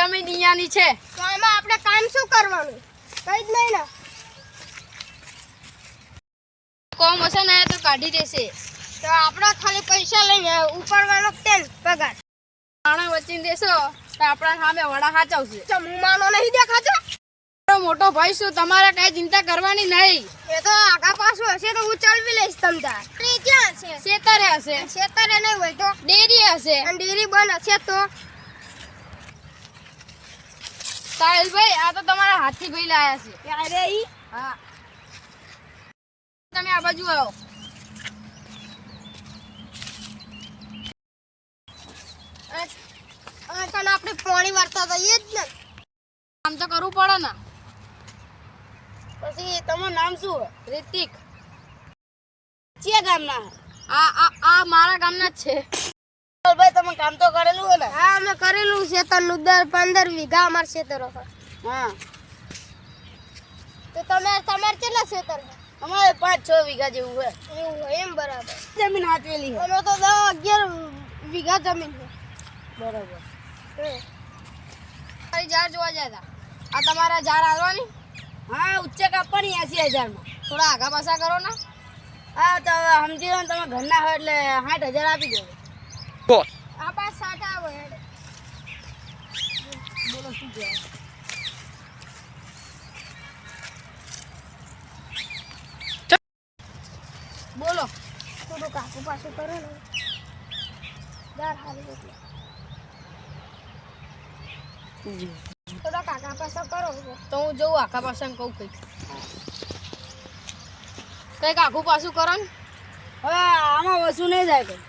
જમીન ઈયાની છે તો આમાં આપણે કામ શું કરવાનું? કઈ જ નહીં ને. કોમ હશે ને તો કાઢી દેશે. તો આપણે ખાલી પૈસા લઈને ઉપરવાનો તેલ પગાર આણા વચ્ચે દેશો તો આપણા સામે વડા સાચવશે. તો હું માનો નહીં દેખાતો. મોટો ભાઈ શું તમારે કઈ ચિંતા કરવાની નહીં. એ તો આગા પાછું હશે તો હું ચલવી લઈશ તમતાર. ક્યાં હશે? ખેતરે હશે, ખેતરે નહીં હોય તો ડેરી હશે. અને ડેરી બંધ હશે તો સાહિલભાઈ આ તો તમારા હાથી ભાઈ લાયા છે. ક્યારે ઈ? હા તમે આ બાજુ આવો. તને આપણે પાણી વારતા થઈએ જ ને. કામ તો કરવું પડે ને. પછી તમારું નામ શું હોય? રિતિક. કયા ગામના? આ મારા ગામના જ છે. ભાઈ તમે કામ તો કરેલું હોય ને? હા અમે કરેલું છે. તનું 15 વીઘા અમાર ખેતરો છે. હા તો તમારે કેટલા ખેતર છે? અમારે 5-6 વીઘા જેવું હોય. એવું હોય એમ બરાબર. જમીન હાચવેલી છે. અમે તો 10-11 વીઘા જમીન છે. બરાબર. તમારી જાર જોવા ગયા હતા. આ તમારા જાર આવવાની? હા ઉચ્ચક આપવાની 80,000 માં. થોડા આગા પાછા કરો ને. હા તો સમજી લો ને તમે ઘરના હોય એટલે 60,000 આપી દેજો. આ પાસ 60 આવે. બોલો શું કહેવાય? બોલો. થોડું કાકુ પાછું કરો ને. જાર હારી એટલે. થોડા કાકા પાછા કરો. તો હું જોઉં આખા પાછા કહું કંઈક આખું પાછું કરો ને. હવે આમાં વસુ નહીં જાય કઈ.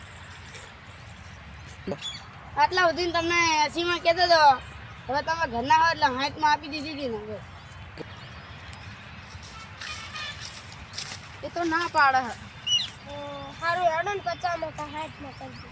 આટલા સુધી તમને 80 માં કહેતો હતો. હવે તમે ઘરના હોય એટલે 60 માં આપી દીધી હતી ને. એ તો ના પાડે. સારું હેડો ને 50 માં 60 માં કરી દો.